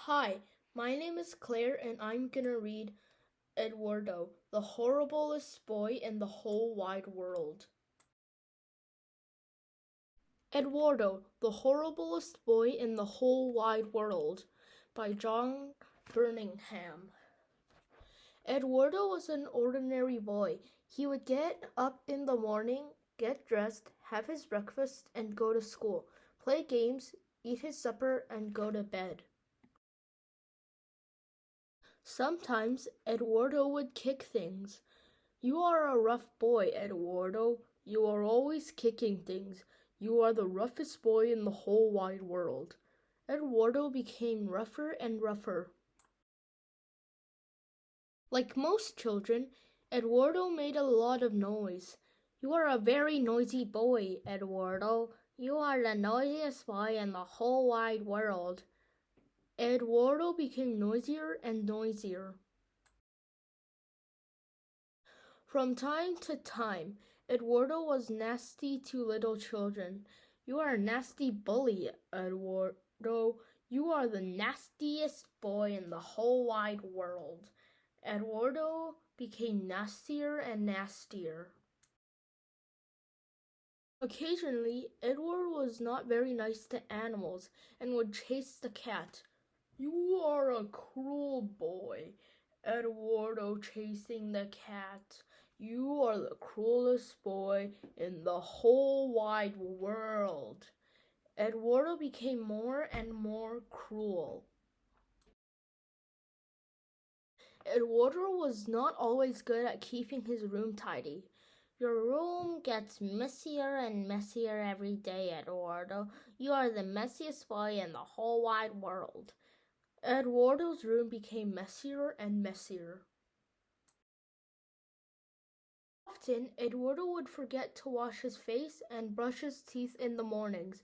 Hi, my name is Claire and I'm gonna read Edwardo, the horriblest boy in the whole wide world. Edwardo, the horriblest boy in the whole wide world, by John Birmingham. Edwardo was an ordinary boy. He would get up in the morning, get dressed, have his breakfast, and go to school, play games, eat his supper, and go to bed. Sometimes Edwardo would kick things. You are a rough boy, Edwardo. You are always kicking things. You are the roughest boy in the whole wide world. Edwardo became rougher and rougher. Like most children, Edwardo made a lot of noise. You are a very noisy boy, Edwardo. You are the noisiest boy in the whole wide world. Edwardo became noisier and noisier. From time to time, Edwardo was nasty to little children. You are a nasty bully, Edwardo. You are the nastiest boy in the whole wide world. Edwardo became nastier and nastier. Occasionally, Edward was not very nice to animals and would chase the cat. You are a cruel boy, Edwardo chasing the cat. You are the cruelest boy in the whole wide world. Edwardo became more and more cruel. Eduardo was not always good at keeping his room tidy. Your room gets messier and messier every day, Eduardo. You are the messiest boy in the whole wide world. Eduardo's room became messier and messier. Often, Eduardo would forget to wash his face and brush his teeth in the mornings.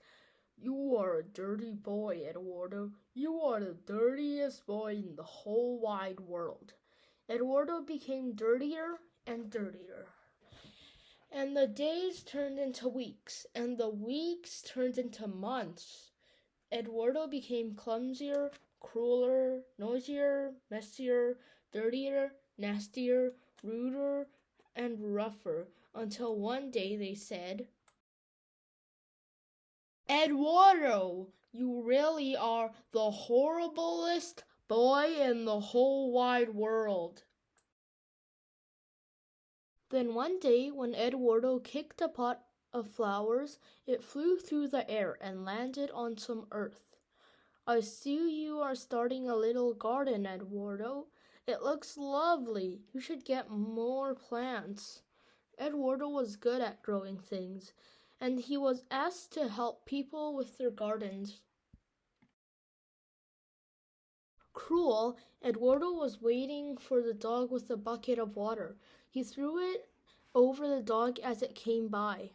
You are a dirty boy, Eduardo. You are the dirtiest boy in the whole wide world. Eduardo became dirtier and dirtier. And the days turned into weeks, and the weeks turned into months. Eduardo became clumsier, crueler, noisier, messier, dirtier, nastier, ruder, and rougher, until one day they said, Eduardo, you really are the horriblest boy in the whole wide world. Then one day, when Eduardo kicked a pot of flowers, it flew through the air and landed on some earth. I see you are starting a little garden, Eduardo. It looks lovely. You should get more plants. Eduardo was good at growing things, and he was asked to help people with their gardens. Cruel, Eduardo was waiting for the dog with a bucket of water. He threw it over the dog as it came by.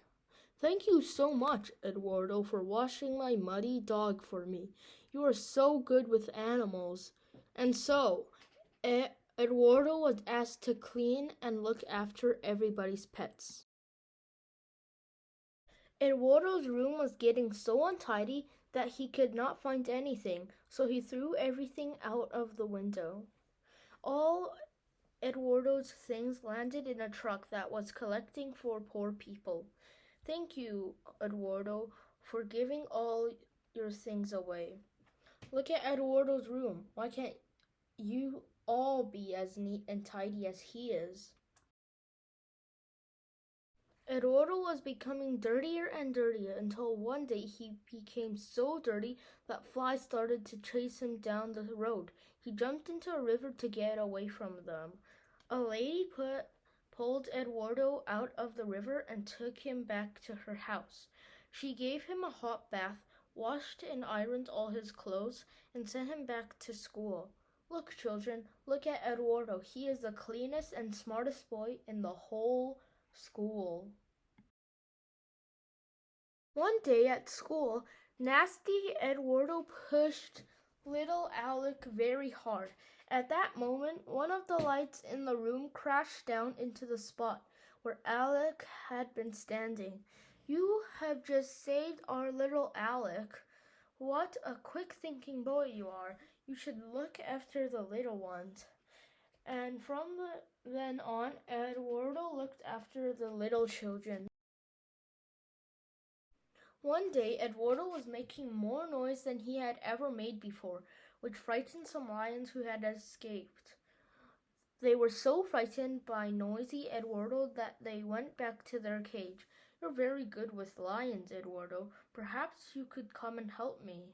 Thank you so much, Eduardo, for washing my muddy dog for me. You are so good with animals. And so, Eduardo was asked to clean and look after everybody's pets. Eduardo's room was getting so untidy that he could not find anything, so he threw everything out of the window. All Eduardo's things landed in a truck that was collecting for poor people. Thank you, Eduardo, for giving all your things away. Look at Eduardo's room. Why can't you all be as neat and tidy as he is? Eduardo was becoming dirtier and dirtier until one day he became so dirty that flies started to chase him down the road. He jumped into a river to get away from them. A lady pulled Eduardo out of the river and took him back to her house. She gave him a hot bath, washed and ironed all his clothes, and sent him back to school. Look, children, look at Eduardo. He is the cleanest and smartest boy in the whole school. One day at school, nasty Eduardo pushed little Alec very hard. At that moment, one of the lights in the room crashed down into the spot where Alec had been standing. You have just saved our little Alec. What a quick-thinking boy you are. You should look after the little ones. And from then on, Edwardo looked after the little children. One day, Edwardo was making more noise than he had ever made before, which frightened some lions who had escaped. They were so frightened by noisy Edwardo that they went back to their cage. You're very good with lions, Edwardo. Perhaps you could come and help me.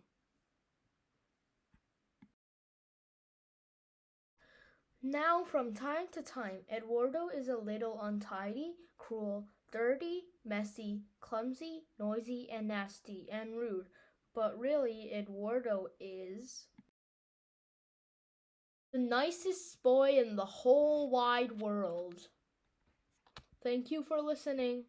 Now, from time to time, Edwardo is a little untidy, cruel, dirty, messy, clumsy, noisy, and nasty, and rude. But really, Edwardo is the nicest boy in the whole wide world. Thank you for listening.